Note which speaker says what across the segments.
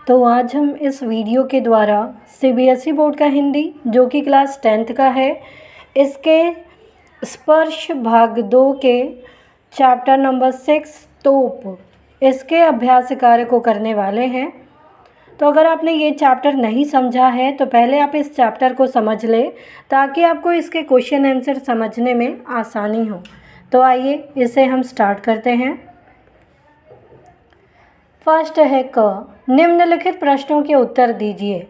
Speaker 1: तो आज हम इस वीडियो के द्वारा सीबीएसई बोर्ड का हिंदी जो कि क्लास 10th का है, इसके स्पर्श भाग 2 के चैप्टर नंबर 6 तोप इसके अभ्यास कार्य को करने वाले हैं। तो अगर आपने ये चैप्टर नहीं समझा है तो पहले आप इस चैप्टर को समझ लें ताकि आपको इसके क्वेश्चन आंसर समझने में आसानी हो। तो आइए इसे हम स्टार्ट करते हैं। फर्स्ट है क, निम्नलिखित प्रश्नों के उत्तर दीजिए,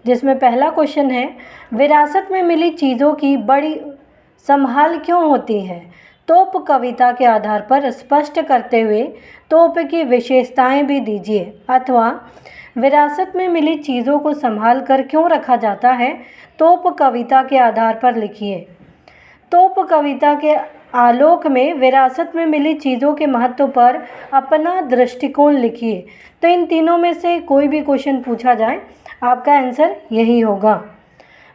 Speaker 1: जिसमें पहला क्वेश्चन है विरासत में मिली चीज़ों की बड़ी संभाल क्यों होती है। तोप कविता के आधार पर स्पष्ट करते हुए तोप की विशेषताएं भी दीजिए, अथवा विरासत में मिली चीज़ों को संभाल कर क्यों रखा जाता है, तोप कविता के आधार पर लिखिए। तोप कविता के आलोक में विरासत में मिली चीज़ों के महत्व पर अपना दृष्टिकोण लिखिए। तो इन तीनों में से कोई भी क्वेश्चन पूछा जाए आपका आंसर यही होगा।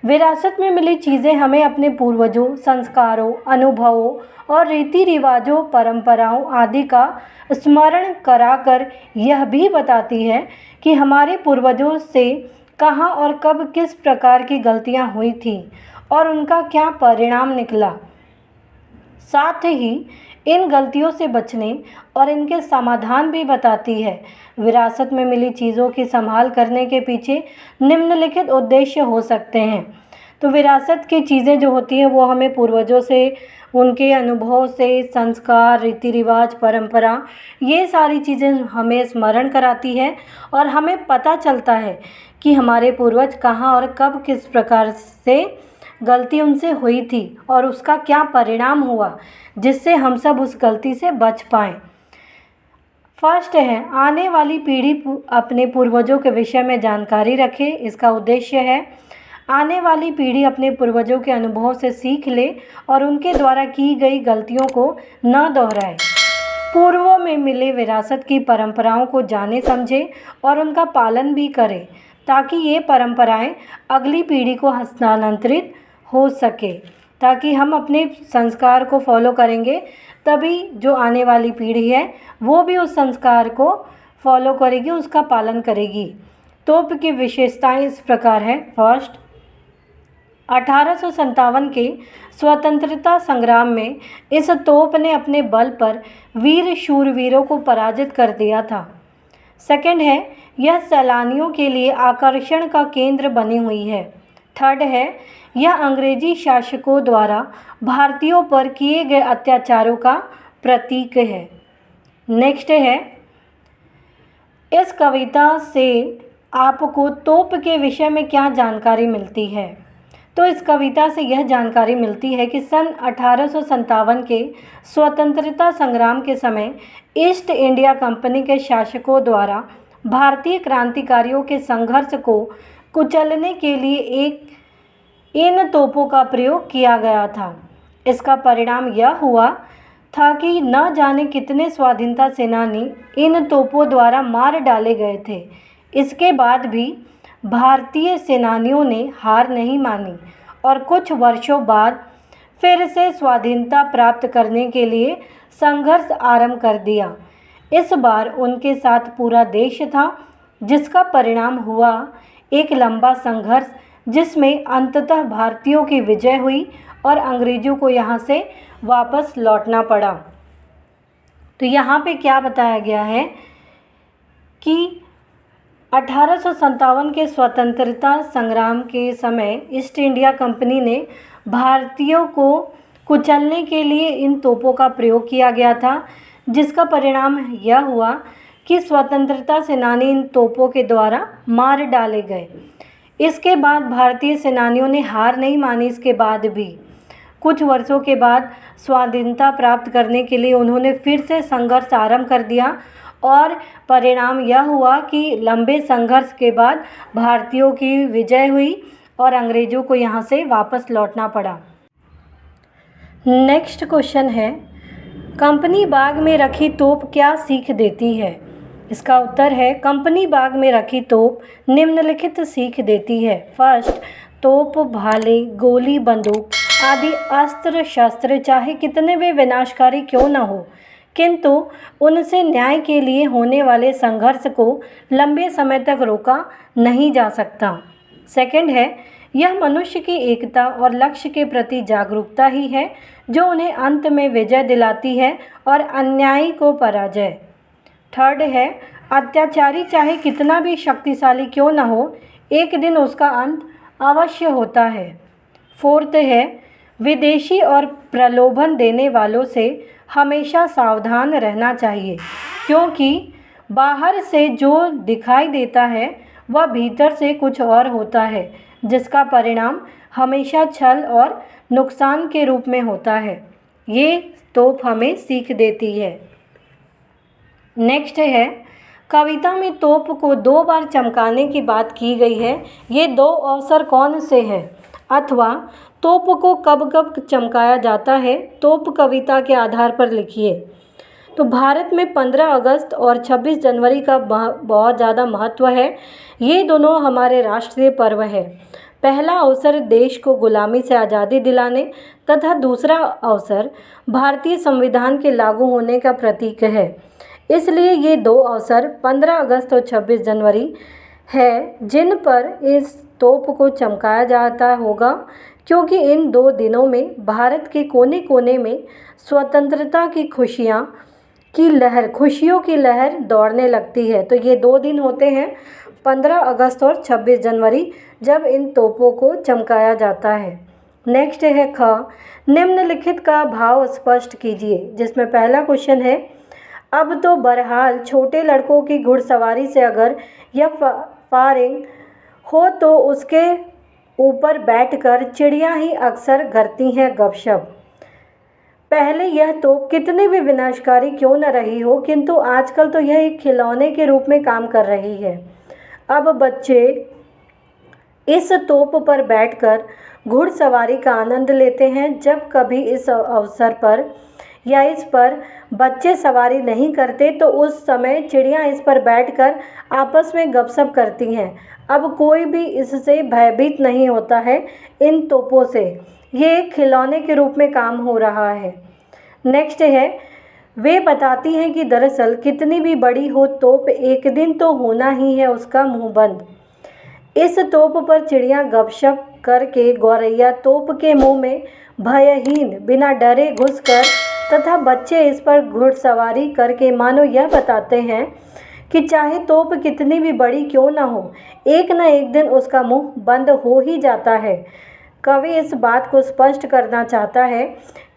Speaker 1: विरासत में मिली चीज़ें हमें अपने पूर्वजों, संस्कारों, अनुभवों और रीति रिवाजों, परंपराओं आदि का स्मरण कराकर यह भी बताती है कि हमारे पूर्वजों से कहाँ और कब किस प्रकार की गलतियाँ हुई थीं और उनका क्या परिणाम निकला। साथ ही इन गलतियों से बचने और इनके समाधान भी बताती है। विरासत में मिली चीज़ों की संभाल करने के पीछे निम्नलिखित उद्देश्य हो सकते हैं। तो विरासत की चीज़ें जो होती हैं वो हमें पूर्वजों से, उनके अनुभव से, संस्कार, रीति रिवाज, परंपरा, ये सारी चीज़ें हमें स्मरण कराती है और हमें पता चलता है कि हमारे पूर्वज कहाँ और कब किस प्रकार से गलती उनसे हुई थी और उसका क्या परिणाम हुआ, जिससे हम सब उस गलती से बच पाएँ। फर्स्ट है आने वाली पीढ़ी अपने पूर्वजों के विषय में जानकारी रखे। इसका उद्देश्य है आने वाली पीढ़ी अपने पूर्वजों के अनुभव से सीख ले और उनके द्वारा की गई गलतियों को न दोहराए। पूर्व में मिले विरासत की परंपराओं को जाने समझे और उनका पालन भी करे ताकि ये परंपराएं अगली पीढ़ी को हस्तांतरित हो सके। ताकि हम अपने संस्कार को फॉलो करेंगे तभी जो आने वाली पीढ़ी है वो भी उस संस्कार को फॉलो करेगी, उसका पालन करेगी। तोप की विशेषताएं इस प्रकार है। फर्स्ट, 1857 के स्वतंत्रता संग्राम में इस तोप ने अपने बल पर वीर शूरवीरों को पराजित कर दिया था। सेकंड है यह सैलानियों के लिए आकर्षण का केंद्र बनी हुई है। थर्ड है यह अंग्रेजी शासकों द्वारा भारतीयों पर किए गए अत्याचारों का प्रतीक है। नेक्स्ट है इस कविता से आपको तोप के विषय में क्या जानकारी मिलती है। तो इस कविता से यह जानकारी मिलती है कि सन 1857 के स्वतंत्रता संग्राम के समय ईस्ट इंडिया कंपनी के शासकों द्वारा भारतीय क्रांतिकारियों के संघर्ष को कुचलने के लिए इन तोपों का प्रयोग किया गया था। इसका परिणाम यह हुआ था कि न जाने कितने स्वाधीनता सेनानी इन तोपों द्वारा मार डाले गए थे। इसके बाद भी भारतीय सेनानियों ने हार नहीं मानी और कुछ वर्षों बाद फिर से स्वाधीनता प्राप्त करने के लिए संघर्ष आरंभ कर दिया। इस बार उनके साथ पूरा देश था, जिसका परिणाम हुआ एक लंबा संघर्ष जिसमें अंततः भारतीयों की विजय हुई और अंग्रेज़ों को यहाँ से वापस लौटना पड़ा। तो यहाँ पे क्या बताया गया है कि 1857 के स्वतंत्रता संग्राम के समय ईस्ट इंडिया कंपनी ने भारतीयों को कुचलने के लिए इन तोपों का प्रयोग किया गया था, जिसका परिणाम यह हुआ कि स्वतंत्रता सेनानी इन तोपों के द्वारा मार डाले गए। इसके बाद भारतीय सेनानियों ने हार नहीं मानी। इसके बाद भी कुछ वर्षों के बाद स्वाधीनता प्राप्त करने के लिए उन्होंने फिर से संघर्ष आरंभ कर दिया और परिणाम यह हुआ कि लंबे संघर्ष के बाद भारतीयों की विजय हुई और अंग्रेज़ों को यहाँ से वापस लौटना पड़ा। नेक्स्ट क्वेश्चन है कंपनी बाग में रखी तोप क्या सीख देती है। इसका उत्तर है कंपनी बाग में रखी तोप निम्नलिखित सीख देती है। फर्स्ट, तोप, भाले, गोली, बंदूक आदि अस्त्र शस्त्र चाहे कितने वे विनाशकारी क्यों न हो, किंतु उनसे न्याय के लिए होने वाले संघर्ष को लंबे समय तक रोका नहीं जा सकता। सेकंड है, यह मनुष्य की एकता और लक्ष्य के प्रति जागरूकता ही है जो उन्हें अंत में विजय दिलाती है और अन्यायी को पराजय। थर्ड है, अत्याचारी चाहे कितना भी शक्तिशाली क्यों न हो, एक दिन उसका अंत अवश्य होता है। फोर्थ है, विदेशी और प्रलोभन देने वालों से हमेशा सावधान रहना चाहिए, क्योंकि बाहर से जो दिखाई देता है वह भीतर से कुछ और होता है, जिसका परिणाम हमेशा छल और नुकसान के रूप में होता है। ये तोप हमें सीख देती है। नेक्स्ट है, कविता में तोप को 2 बार चमकाने की बात की गई है। ये 2 अवसर कौन से हैं अथवा तोप को कब कब चमकाया जाता है? तोप कविता के आधार पर लिखिए। तो भारत में 15 अगस्त और 26 जनवरी का बहुत ज़्यादा महत्व है। ये दोनों हमारे राष्ट्रीय पर्व है। पहला अवसर देश को गुलामी से आज़ादी दिलाने तथा दूसरा अवसर भारतीय संविधान के लागू होने का प्रतीक है। इसलिए ये 2 अवसर 15 अगस्त और 26 जनवरी है जिन पर इस तोप को चमकाया जाता होगा, क्योंकि इन 2 दिनों में भारत के कोने कोने में स्वतंत्रता की खुशियों की लहर दौड़ने लगती है। तो ये 2 दिन होते हैं 15 अगस्त और 26 जनवरी, जब इन तोपों को चमकाया जाता है। नेक्स्ट है ख, निम्नलिखित का भाव स्पष्ट कीजिए, जिसमें पहला क्वेश्चन है, अब तो बहरहाल छोटे लड़कों की घुड़सवारी से अगर यह फायरिंग हो तो उसके ऊपर बैठकर चिड़िया ही अक्सर करती हैं गपशप। पहले यह तोप कितनी भी विनाशकारी क्यों न रही हो, किंतु आजकल तो यह एक खिलौने के रूप में काम कर रही है। अब बच्चे इस तोप पर बैठकर घुड़सवारी का आनंद लेते हैं। जब कभी इस अवसर पर या इस पर बच्चे सवारी नहीं करते तो उस समय चिड़ियाँ इस पर बैठकर आपस में गपशप करती हैं। अब कोई भी इससे भयभीत नहीं होता है इन तोपों से। ये एक खिलौने के रूप में काम हो रहा है। नेक्स्ट है, वे बताती हैं कि दरअसल कितनी भी बड़ी हो तोप, एक दिन तो होना ही है उसका मुंह बंद। इस तोप पर चिड़ियाँ गपशप करके गौरैया तोप के मुंह में भयहीन बिना डरे घुसकर तथा बच्चे इस पर घुड़सवारी करके मानो यह बताते हैं कि चाहे तोप कितनी भी बड़ी क्यों न हो, एक न एक दिन उसका मुंह बंद हो ही जाता है। कवि इस बात को स्पष्ट करना चाहता है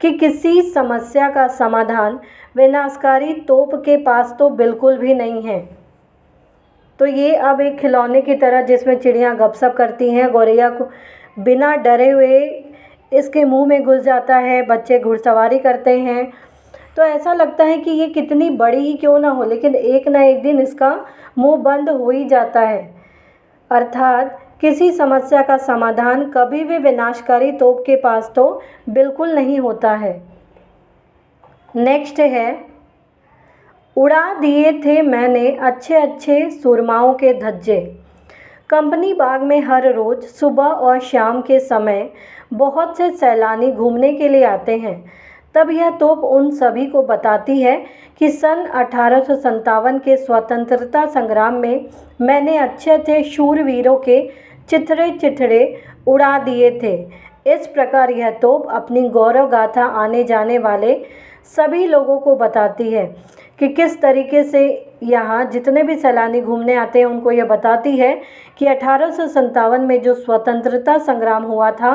Speaker 1: कि किसी समस्या का समाधान विनाशकारी तोप के पास तो बिल्कुल भी नहीं है। तो ये अब एक खिलौने की तरह, जिसमें चिड़ियाँ गपशप करती हैं, गौरैया को बिना डरे हुए इसके मुंह में घुस जाता है, बच्चे घुड़सवारी करते हैं, तो ऐसा लगता है कि ये कितनी बड़ी ही क्यों ना हो, लेकिन एक ना एक दिन इसका मुंह बंद हो ही जाता है। अर्थात किसी समस्या का समाधान कभी भी विनाशकारी तोप के पास तो बिल्कुल नहीं होता है। नेक्स्ट है, उड़ा दिए थे मैंने अच्छे अच्छे सुरमाओं के धज्जे। कंपनी बाग में हर रोज़ सुबह और शाम के समय बहुत से सैलानी घूमने के लिए आते हैं। तब यह तोप उन सभी को बताती है कि सन 1857 के स्वतंत्रता संग्राम में मैंने अच्छे अच्छे शूरवीरों के चिथड़े चिथड़े उड़ा दिए थे। इस प्रकार यह तोप अपनी गौरव गाथा आने जाने वाले सभी लोगों को बताती है कि किस तरीके से यहाँ जितने भी सैलानी घूमने आते हैं उनको यह बताती है कि 1857 में जो स्वतंत्रता संग्राम हुआ था,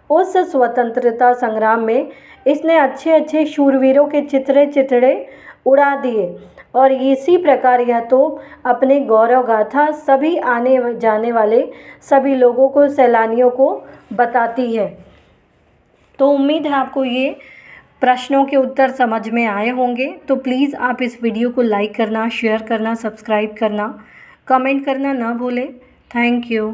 Speaker 1: उस स्वतंत्रता संग्राम में इसने अच्छे अच्छे शूरवीरों के चिथड़े चिथड़े उड़ा दिए और इसी प्रकार यह तोप अपने गौरव गाथा सभी आने जाने वाले सभी लोगों को, सैलानियों को बताती है। तो उम्मीद है आपको ये प्रश्नों के उत्तर समझ में आए होंगे। तो प्लीज़ आप इस वीडियो को लाइक करना, शेयर करना, सब्सक्राइब करना, कमेंट करना ना भूलें। Thank you.